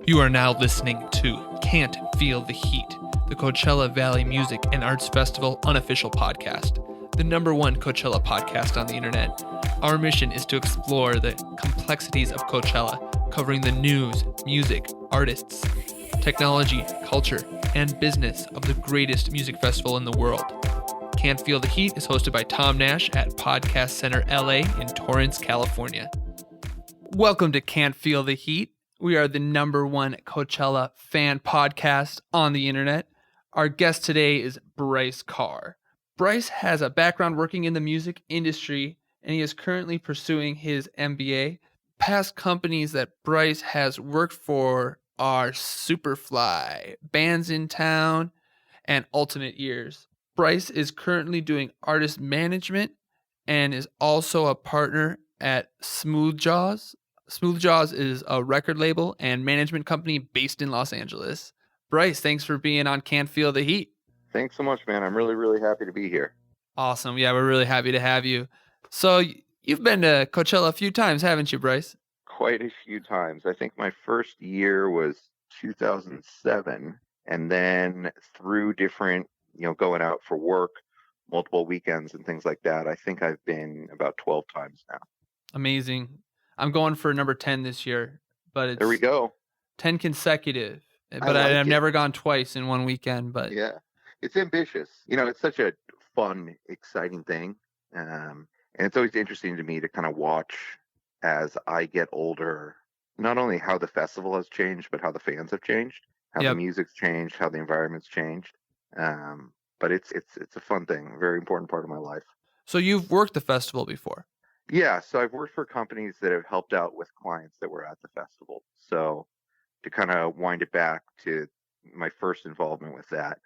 You are now listening to Can't Feel the Heat, the Coachella Valley Music and Arts Festival unofficial podcast, the #1 Coachella podcast on the internet. Our mission is to explore the complexities of Coachella, covering the news, music, artists, technology, culture, and business of the greatest music festival in the world. Can't Feel the Heat is hosted by Tom Nash at Podcast Center LA in Torrance, California. Welcome to Can't Feel the Heat. We are the #1 Coachella fan podcast on the internet. Our guest today is Bryce Carr. Bryce has a background working in the music industry, and he is currently pursuing his MBA. Past companies that Bryce has worked for are Superfly, Bands in Town, and Ultimate Ears. Bryce is currently doing artist management and is also a partner at Smooth Jaws. Smooth Jaws is a record label and management company based in Los Angeles. Bryce, thanks for being on Can't Feel the Heat. Thanks so much, man. I'm really happy to be here. Awesome. Yeah, we're really happy to have you. So you've been to Coachella a few times, haven't you, Bryce? Quite a few times. I think my first year was 2007, and then through different, going out for work, multiple weekends and things like that, I think I've been about 12 times now. Amazing. I'm going for number 10 this year, but it's there we go. 10 consecutive. But I've never gone twice in one weekend. But yeah, it's ambitious. It's such a fun, exciting thing, and it's always interesting to me to kind of watch as I get older, not only how the festival has changed, but how the fans have changed, how the music's changed, how the environment's changed. But it's a fun thing, a very important part of my life. So you've worked the festival before? Yeah, so I've worked for companies that have helped out with clients that were at the festival. So to kind of wind it back to my first involvement with that,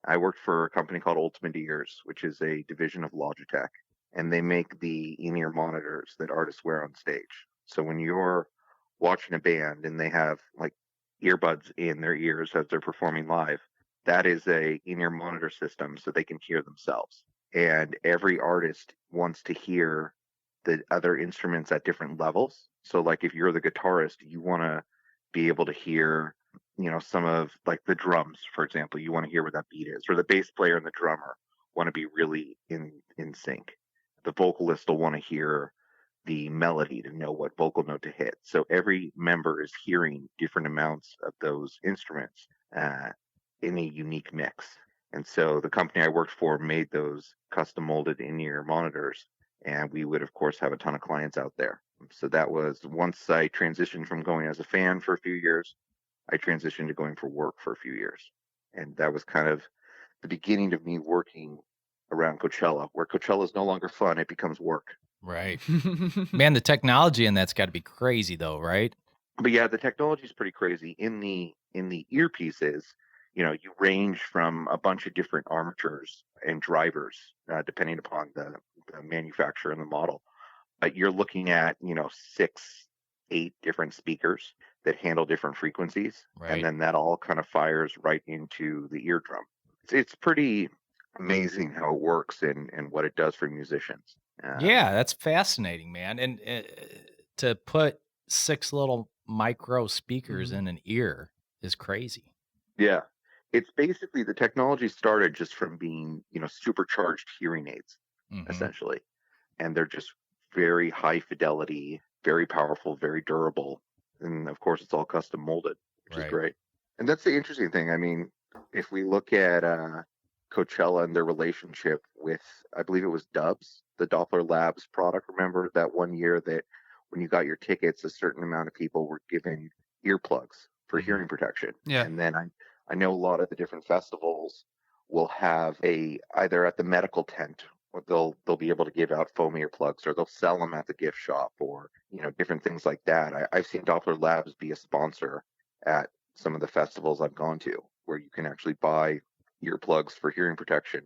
I worked for a company called Ultimate Ears, which is a division of Logitech, and they make the InEar Monitors that artists wear on stage. So when you're watching a band and they have like earbuds in their ears as they're performing live, that is a InEar monitor system so they can hear themselves. And every artist wants to hear the other instruments at different levels. So like if you're the guitarist, you want to be able to hear, some of like the drums, for example, you want to hear where that beat is, or the bass player and the drummer want to be really in sync. The vocalist will want to hear the melody to know what vocal note to hit. So every member is hearing different amounts of those instruments in a unique mix. And so the company I worked for made those custom molded in-ear monitors, and we would, of course, have a ton of clients out there. So that was once I transitioned from going as a fan for a few years, I transitioned to going for work for a few years. And that was kind of the beginning of me working around Coachella, where Coachella is no longer fun, it becomes work. Right. Man, the technology in that's got to be crazy though, right? But yeah, the technology is pretty crazy. In the earpieces, you range from a bunch of different armatures and drivers, depending upon the manufacturer and the model. But you're looking at, 6, 8 different speakers that handle different frequencies. Right. And then that all kind of fires right into the eardrum. It's pretty amazing how it works and what it does for musicians. Yeah, that's fascinating, man. And to put 6 little micro speakers in an ear is crazy. Yeah. It's basically the technology started just from being, supercharged hearing aids, essentially. And they're just very high fidelity, very powerful, very durable. And of course, it's all custom molded, which is great. And that's the interesting thing. I mean, if we look at Coachella and their relationship with, I believe it was Dubs, the Doppler Labs product. Remember that one year that when you got your tickets, a certain amount of people were given earplugs for hearing protection. Yeah. And then I know a lot of the different festivals will have either at the medical tent, or they'll be able to give out foam earplugs, or they'll sell them at the gift shop, or different things like that. I've seen Doppler Labs be a sponsor at some of the festivals I've gone to, where you can actually buy earplugs for hearing protection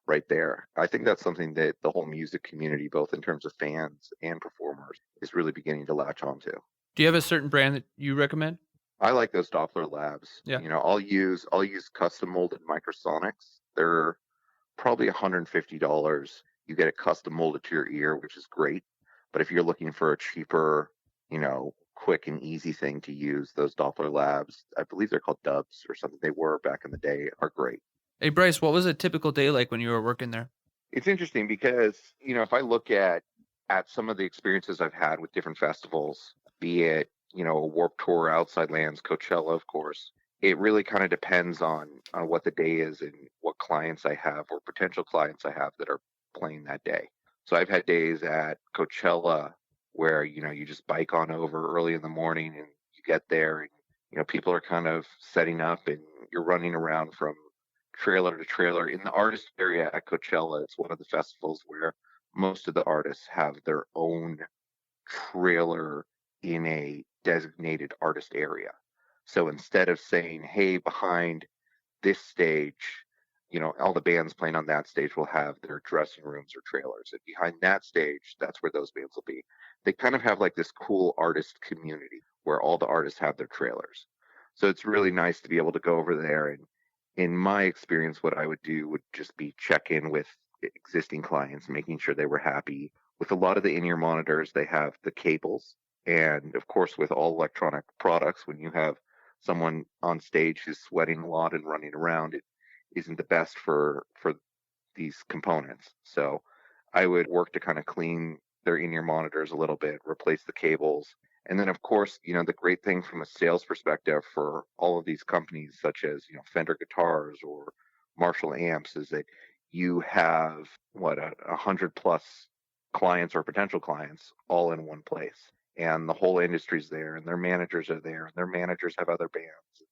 right there. I think that's something that the whole music community, both in terms of fans and performers, is really beginning to latch onto. Do you have a certain brand that you recommend? I like those Doppler Labs. Yeah. I'll use custom molded microsonics. They're probably $150. You get it custom molded to your ear, which is great. But if you're looking for a cheaper, quick and easy thing to use, those Doppler labs, I believe they're called Dubs or something, they were back in the day, are great. Hey, Bryce, what was a typical day like when you were working there? It's interesting because, if I look at some of the experiences I've had with different festivals, be it, a Warped Tour, Outside Lands, Coachella, of course, it really kind of depends on what the day is and what clients I have or potential clients I have that are playing that day. So I've had days at Coachella where, you just bike on over early in the morning and you get there and, people are kind of setting up and you're running around from trailer to trailer. In the artist area at Coachella, it's one of the festivals where most of the artists have their own trailer in a designated artist area. So instead of saying, hey, behind this stage, all the bands playing on that stage will have their dressing rooms or trailers. And behind that stage, that's where those bands will be. They kind of have like this cool artist community where all the artists have their trailers. So it's really nice to be able to go over there. And in my experience, what I would do would just be check in with existing clients, making sure they were happy. With a lot of the in-ear monitors, they have the cables. And of course, with all electronic products, when you have someone on stage who's sweating a lot and running around, it isn't the best for these components. So I would work to kind of clean their in-ear monitors a little bit, replace the cables. And then of course, the great thing from a sales perspective for all of these companies such as, Fender guitars or Marshall amps is that you have what 100+ clients or potential clients all in one place. And the whole industry's there and their managers are there and their managers have other bands.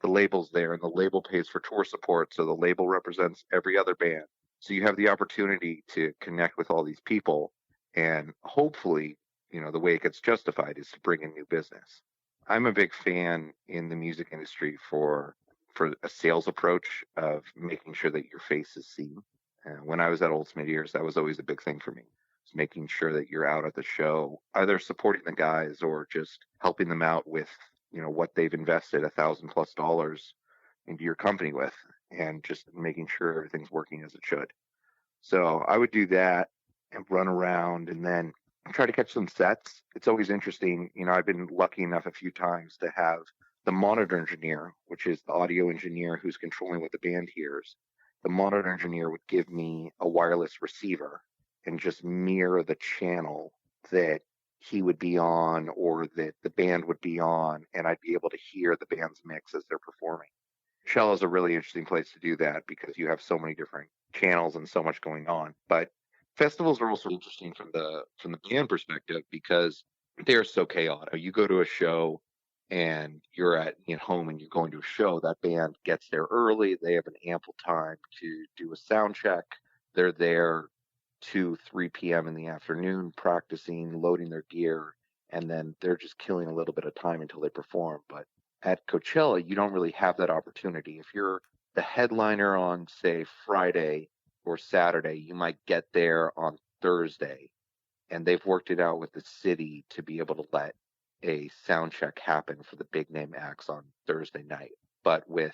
The label's there and the label pays for tour support. So the label represents every other band. So you have the opportunity to connect with all these people and hopefully, the way it gets justified is to bring in new business. I'm a big fan in the music industry for a sales approach of making sure that your face is seen. When I was at Old Smith Ears, that was always a big thing for me. It's making sure that you're out at the show, either supporting the guys or just helping them out with what they've invested $1,000+ into your company with, and just making sure everything's working as it should. So I would do that and run around and then try to catch some sets. It's always interesting. I've been lucky enough a few times to have the monitor engineer, which is the audio engineer who's controlling what the band hears. The monitor engineer would give me a wireless receiver and just mirror the channel that he would be on or that the band would be on, and I'd be able to hear the band's mix as they're performing. Shell is a really interesting place to do that because you have so many different channels and so much going on. But festivals are also interesting from the band perspective because they're so chaotic. You go to a show and you're at home and you're going to a show, that band gets there early. They have an ample time to do a sound check. They're there 2, 3 p.m. in the afternoon practicing, loading their gear, and then they're just killing a little bit of time until they perform. But at Coachella, you don't really have that opportunity. If you're the headliner on, say, Friday or Saturday, you might get there on Thursday, and they've worked it out with the city to be able to let a sound check happen for the big name acts on Thursday night. But with,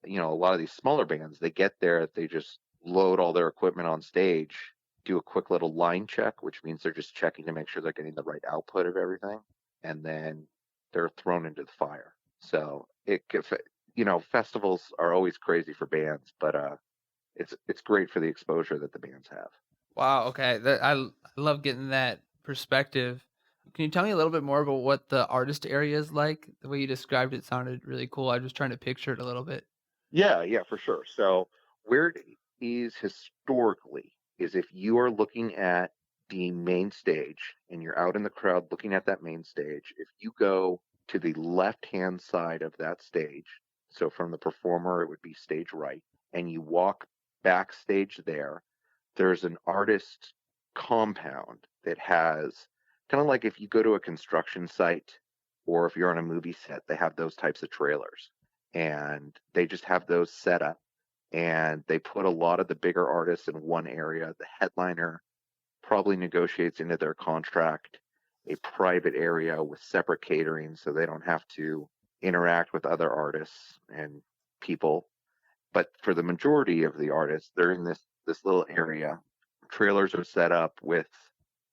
a lot of these smaller bands, they get there, they just load all their equipment on stage, do a quick little line check, which means they're just checking to make sure they're getting the right output of everything, and then they're thrown into the fire. So festivals are always crazy for bands, but it's great for the exposure that the bands have. Wow. Okay. I love getting that perspective. Can you tell me a little bit more about what the artist area is like? The way you described it sounded really cool. I was just trying to picture it a little bit. Yeah, for sure. So where it is historically is if you are looking at the main stage and you're out in the crowd looking at that main stage, if you go to the left-hand side of that stage, so from the performer, it would be stage right, and you walk backstage there, there's an artist compound that has kind of like if you go to a construction site or if you're on a movie set, they have those types of trailers and they just have those set up and they put a lot of the bigger artists in one area. The headliner probably negotiates into their contract a private area with separate catering so they don't have to interact with other artists and people. But for the majority of the artists, they're in this little area. Trailers are set up with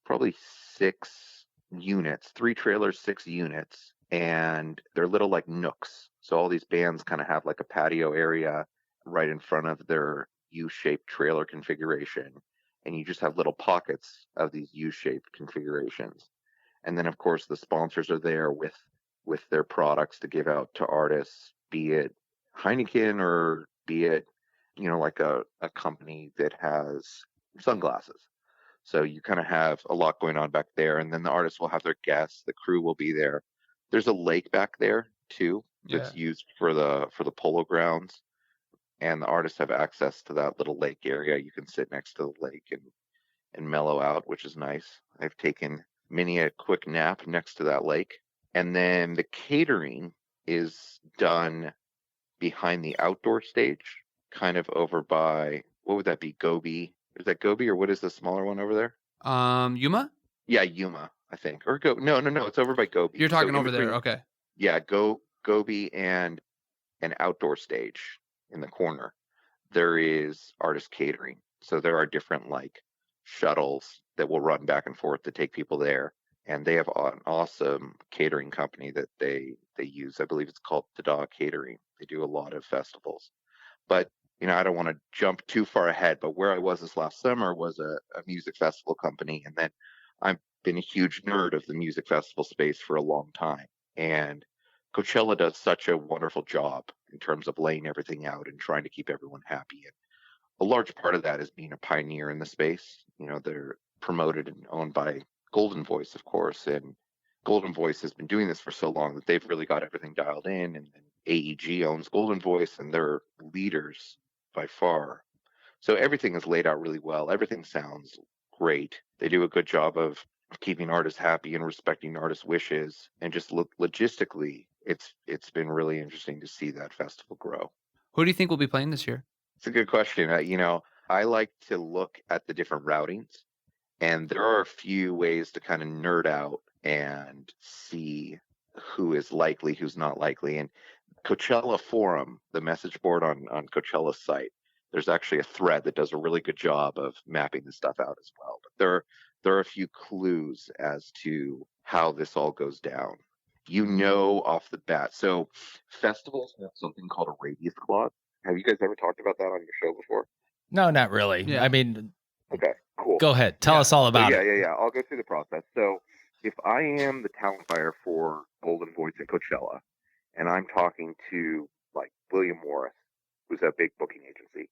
probably 6 units, 3 trailers, 6 units, and they're little like nooks. So all these bands kind of have like a patio area right in front of their U-shaped trailer configuration, and you just have little pockets of these U-shaped configurations. And then of course the sponsors are there with their products to give out to artists, be it Heineken or be it, like a company that has sunglasses. So you kind of have a lot going on back there, and then the artists will have their guests, the crew will be there. There's a lake back there too that's used for the polo grounds, and the artists have access to that little lake area. You can sit next to the lake and mellow out, which is nice. I've taken many a quick nap next to that lake. And then the catering is done behind the outdoor stage, kind of over by, what would that be, Gobi? Is that Gobi, or what is the smaller one over there? Yuma? Yeah, Yuma, I think. Or no, it's over by Gobi. You're talking So over there, okay. Yeah, Gobi and an outdoor stage in the corner. There is artist catering. So there are different like shuttles that will run back and forth to take people there. And they have an awesome catering company that they use. I believe it's called Dada Catering. They do a lot of festivals. But I don't want to jump too far ahead, but where I was this last summer was a music festival company. And then I've been a huge nerd of the music festival space for a long time. And Coachella does such a wonderful job in terms of laying everything out and trying to keep everyone happy. And a large part of that is being a pioneer in the space. They're promoted and owned by Golden Voice, of course. And Golden Voice has been doing this for so long that they've really got everything dialed in. And AEG owns Golden Voice, and they're leaders by far. So everything is laid out really well. Everything sounds great. They do a good job of keeping artists happy and respecting artists' wishes. And just logistically, it's been really interesting to see that festival grow. Who do you think will be playing this year? It's a good question. I like to look at the different routings, and there are a few ways to kind of nerd out and see who is likely, who's not likely. And Coachella Forum, the message board on Coachella's site, there's actually a thread that does a really good job of mapping this stuff out as well. But there are a few clues as to how this all goes down. Off the bat. So festivals have something called a radius clause. Have you guys ever talked about that on your show before? No, not really. Yeah. I mean, okay, cool. Go ahead. Tell us all about it. Yeah. I'll go through the process. So if I am the talent buyer for Golden Voice and Coachella, and I'm talking to like William Morris, who's a big booking agency,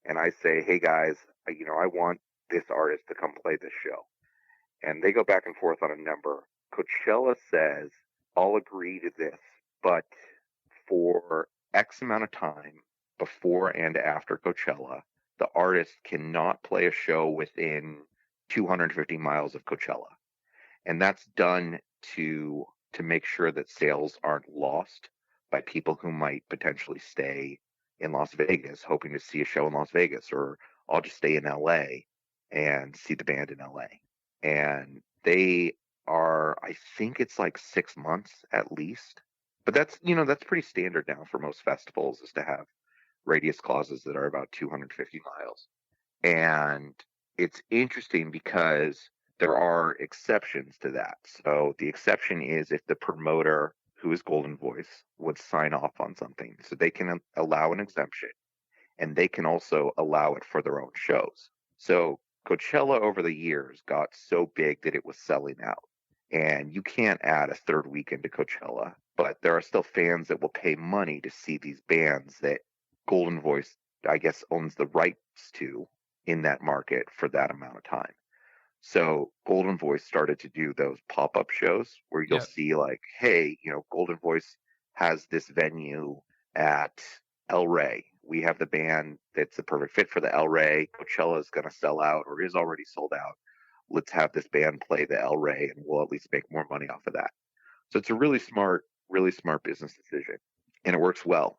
and I say, hey guys, I want this artist to come play this show. And they go back and forth on a number. Coachella says, I'll agree to this, but for X amount of time before and after Coachella, the artist cannot play a show within 250 miles of Coachella. And that's done to make sure that sales aren't lost by people who might potentially stay in Las Vegas hoping to see a show in Las Vegas, or I'll just stay in LA and see the band in LA. And they are, I think it's like 6 months at least. But that's pretty standard now for most festivals, is to have radius clauses that are about 250 miles. And it's interesting because there are exceptions to that. So the exception is if the promoter, who is Golden Voice, would sign off on something. So they can allow an exemption, and they can also allow it for their own shows. So Coachella over the years got so big that it was selling out. And you can't add a third weekend to Coachella, but there are still fans that will pay money to see these bands that Golden Voice, I guess, owns the rights to in that market for that amount of time. So Golden Voice started to do those pop-up shows where you'll see like, hey, Golden Voice has this venue at El Rey. We have the band that's the perfect fit for the El Rey. Coachella is going to sell out or is already sold out. Let's have this band play the El Rey, and we'll at least make more money off of that. So it's a really smart business decision, and it works well.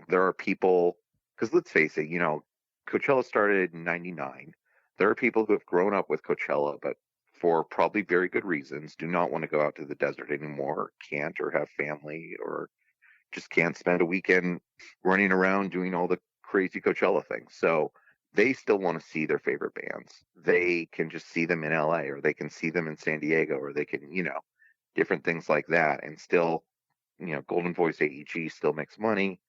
There are people, because let's face it, Coachella started in '99. There are people who have grown up with Coachella, but for probably very good reasons, do not want to go out to the desert anymore, can't, or have family, or just can't spend a weekend running around doing all the crazy Coachella things. So they still want to see their favorite bands. They can just see them in LA, or they can see them in San Diego, or they can, different things like that. And still, Golden Voice AEG still makes money.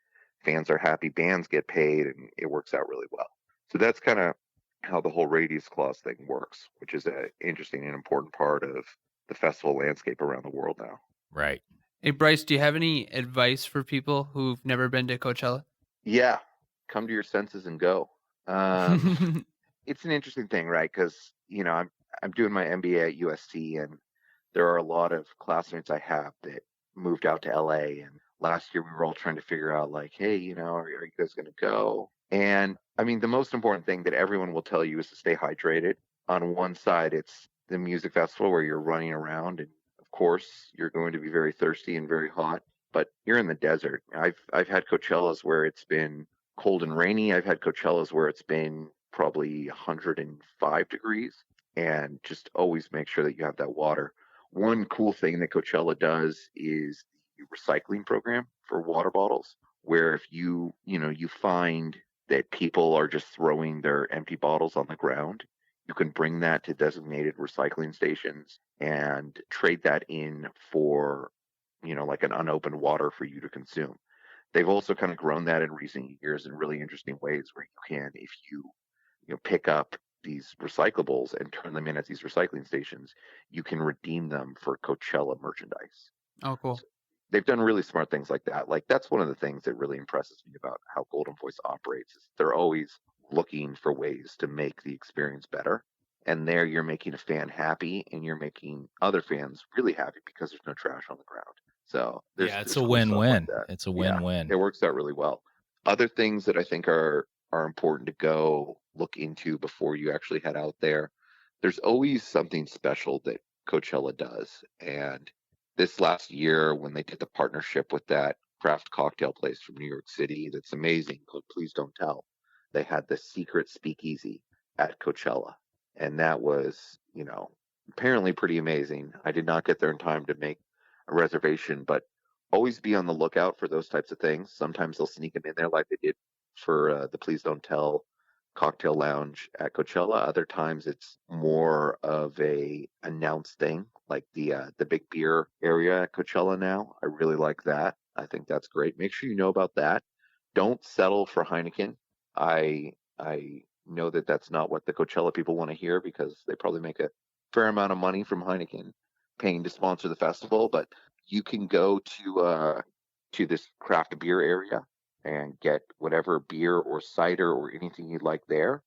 Fans are happy, bands get paid, and it works out really well. So that's kind of how the whole radius clause thing works, which is an interesting and important part of the festival landscape around the world now. Right. Hey, Bryce, do you have any advice for people who've never been to Coachella? Yeah, come to your senses and go. It's an interesting thing, right? Because I'm doing my MBA at USC, and there are a lot of classmates I have that moved out to LA. And last year we were all trying to figure out, like, hey, are you guys going to go? And I mean, the most important thing that everyone will tell you is to stay hydrated. On one side, it's the music festival where you're running around, and of course, you're going to be very thirsty and very hot. But you're in the desert. I've had Coachellas where it's been cold and rainy. I've had Coachellas where it's been probably 105 degrees, and just always make sure that you have that water. One cool thing that Coachella does is the recycling program for water bottles, where if you find that people are just throwing their empty bottles on the ground, you can bring that to designated recycling stations and trade that in for, like an unopened water for you to consume. They've also kind of grown that in recent years in really interesting ways, where you can, if you pick up these recyclables and turn them in at these recycling stations, you can redeem them for Coachella merchandise. Oh, cool. So they've done really smart things like that. Like, that's one of the things that really impresses me about how Golden Voice operates, is they're always looking for ways to make the experience better. And there you're making a fan happy, and you're making other fans really happy because there's no trash on the ground. So Yeah, it's there's a cool stuff like win-win. that. It's a Yeah, win-win. it works out really well. Other things that I think are important to go look into before you actually head out there. There's always something special that Coachella does. And this last year, when they did the partnership with that craft cocktail place from New York City, that's amazing, called Please Don't Tell, they had the secret speakeasy at Coachella. And that was, apparently pretty amazing. I did not get there in time to make a reservation, but always be on the lookout for those types of things. Sometimes they'll sneak them in there, like they did for the Please Don't Tell cocktail lounge at Coachella. Other times it's more of a announced thing, like the big beer area at Coachella now. I really like that. I think that's great. Make sure you know about that. Don't settle for Heineken. I know that that's not what the Coachella people want to hear, because they probably make a fair amount of money from Heineken paying to sponsor the festival. But you can go to this craft beer area and get whatever beer or cider or anything you'd like there.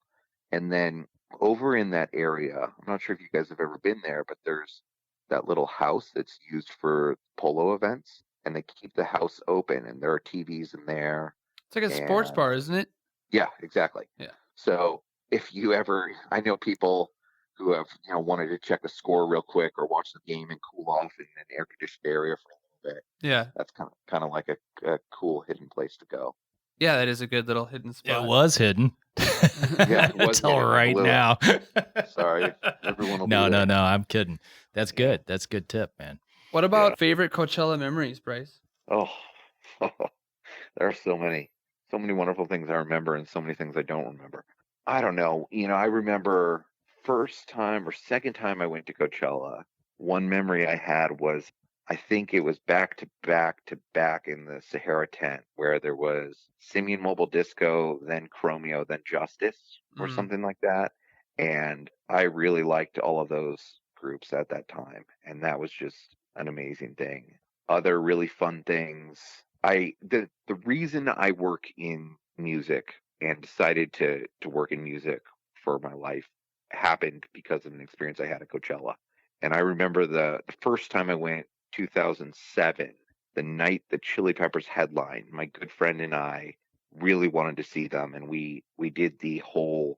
And then over in that area, I'm not sure if you guys have ever been there, but there's that little house that's used for polo events, and they keep the house open, and there are TVs in there. It's like a sports And bar, isn't it? yeah, exactly. Yeah. So if you ever, I know people who have, wanted to check the score real quick or watch the game and cool off in an air conditioned area for a little bit. Yeah. That's kind of like a cool hidden place to go. Yeah, that is a good little hidden spot. It was hidden. Yeah, it was Until hidden. I right blew it. now. Sorry, everyone will be No, there. I'm kidding. That's good. That's a good tip, man. What about favorite Coachella memories, Bryce? Oh, there are so many wonderful things I remember, and so many things I don't remember. I don't know. I remember first time or second time I went to Coachella. One memory I had was, I think it was back to back in the Sahara tent, where there was Simian Mobile Disco, then Chromeo, then Justice, or something like that. And I really liked all of those groups at that time, and that was just an amazing thing. Other really fun things. The reason I work in music and decided to work in music for my life happened because of an experience I had at Coachella. And I remember the first time I went, 2007, the night the Chili Peppers headline. My good friend and I really wanted to see them, and we did the whole,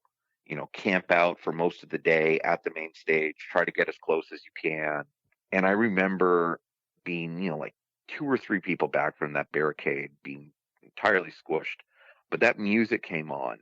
camp out for most of the day at the main stage, try to get as close as you can. And I remember being, like 2 or 3 people back from that barricade, being entirely squished. But that music came on,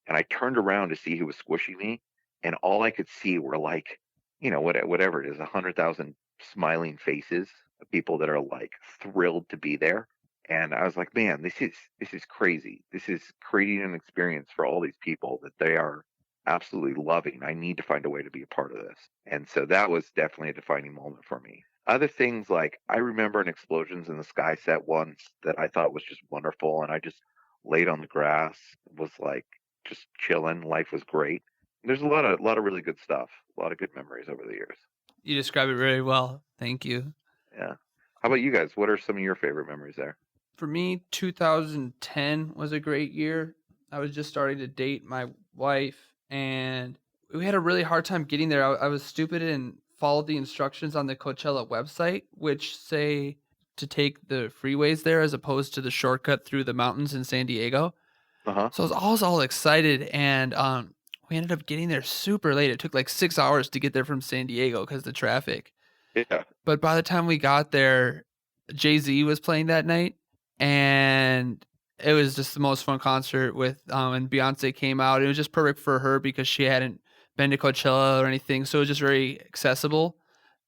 and I turned around to see who was squishing me, and all I could see were, like, whatever it is, 100,000 smiling faces of people that are, like, thrilled to be there. And I was like, man, this is crazy. This is creating an experience for all these people that they are absolutely loving. I need to find a way to be a part of this. And so that was definitely a defining moment for me. Other things like I remember an Explosions in the Sky set once that I thought was just wonderful, and I just laid on the grass, was like just chilling. Life was great. There's a lot of really good stuff, a lot of good memories over the years. You describe it very well. Thank you. Yeah. How about you guys? What are some of your favorite memories there? For me, 2010 was a great year. I was just starting to date my wife, and we had a really hard time getting there. I was stupid and followed the instructions on the Coachella website, which say to take the freeways there as opposed to the shortcut through the mountains in San Diego. Uh-huh. So I was all excited, and we ended up getting there super late. It took like 6 hours to get there from San Diego because of the traffic. Yeah. But by the time we got there, Jay-Z was playing that night, and it was just the most fun concert with and Beyonce came out. It was just perfect for her because she hadn't been to Coachella or anything, so it was just very accessible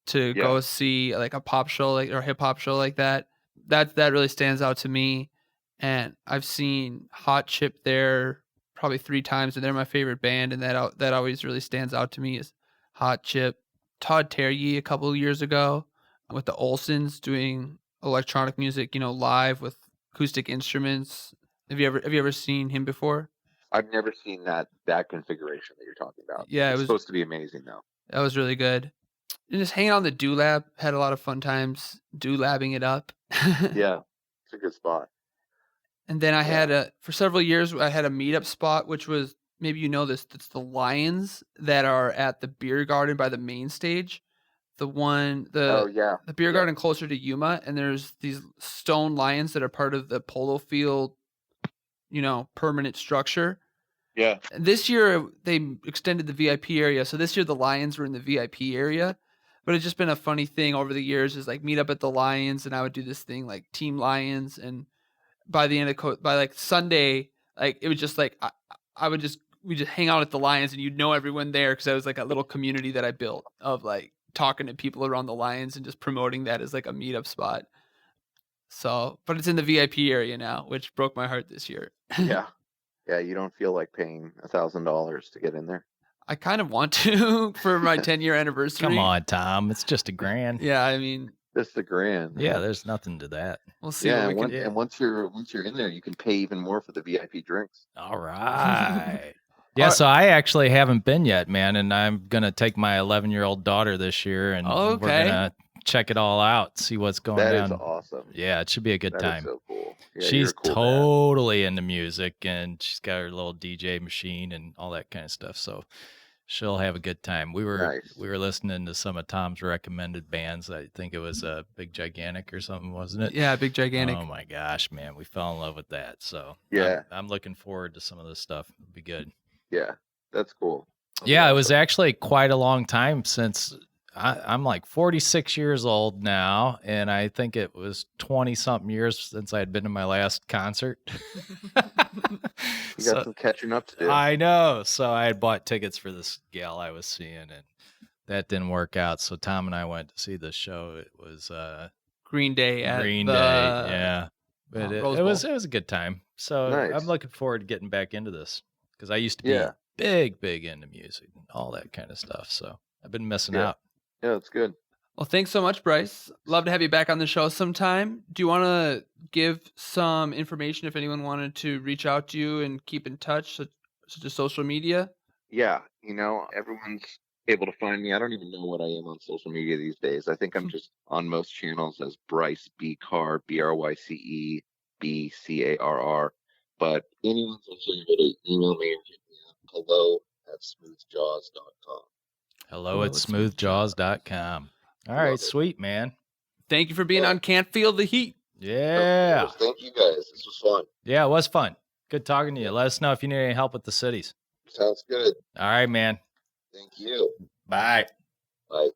to go see like a pop show like or hip hop show like that. That really stands out to me. And I've seen Hot Chip there probably 3 times, and they're my favorite band, and that always really stands out to me is Hot Chip. Todd Terje a couple of years ago with the Olsons doing electronic music, live with acoustic instruments. Have you ever seen him before? I've never seen that configuration that you're talking about. Yeah, it's supposed to be amazing though. That was really good. And just hanging out on the Doolab, had a lot of fun times doolabbing it up. Yeah, it's a good spot. And then I had for several years, I had a meetup spot, which was, maybe you know this, it's the Lions that are at the beer garden by the main stage. The beer garden closer to Yuma, and there's these stone lions that are part of the polo field, permanent structure. Yeah. And this year they extended the VIP area, so this year the Lions were in the VIP area. But it's just been a funny thing over the years is like meet up at the Lions, and I would do this thing like Team Lions, and by the end of by like Sunday, like it was just like we just hang out at the Lions, and you'd know everyone there because I was like a little community that I built of like talking to people around the Lions and just promoting that as like a meetup spot. So, but it's in the VIP area now, which broke my heart this year. Yeah. Yeah, you don't feel like paying $1,000 to get in there. I kind of want to for my 10-year anniversary. Come on, Tom. It's just $1,000. Yeah, I mean, just $1,000. Yeah, there's nothing to that. We'll see. Yeah, and once you're in there, you can pay even more for the VIP drinks. All right. Yeah, so I actually haven't been yet, man, and I'm gonna take my 11-year-old daughter this year, and we're gonna check it all out, see what's going on. That is awesome. Yeah, it should be a good time. That is so cool. Yeah, she's cool totally into music, and she's got her little DJ machine and all that kind of stuff. So she'll have a good time. We were listening to some of Tom's recommended bands. I think it was Big Gigantic or something, wasn't it? Yeah, Big Gigantic. Oh my gosh, man, we fell in love with that. So yeah, I'm looking forward to some of this stuff. It'll be good. Yeah, that's cool. Yeah, it was actually quite a long time since I'm like 46 years old now, and I think it was 20-something years since I had been to my last concert. You got some catching up to do. I know. So I had bought tickets for this gal I was seeing, and that didn't work out. So Tom and I went to see the show. It was Green Day at Green Day, yeah. But it was a good time. So nice. I'm looking forward to getting back into this because I used to be big into music and all that kind of stuff. So I've been missing out. Yeah, that's good. Well, thanks so much, Bryce. Love to have you back on the show sometime. Do you want to give some information if anyone wanted to reach out to you and keep in touch, such as social media? Yeah, everyone's able to find me. I don't even know what I am on social media these days. I think I'm just on most channels as Bryce B. Carr, BRYCE BCARR. But anyone's also able to email me and hit me up. hello@smoothjaws.com. hello@smoothjaws.com. All right, sweet, man. Thank you for being on Can't Feel the Heat. Yeah. Thank you, guys. This was fun. Yeah, it was fun. Good talking to you. Let us know if you need any help with the cities. Sounds good. All right, man. Thank you. Bye. Bye.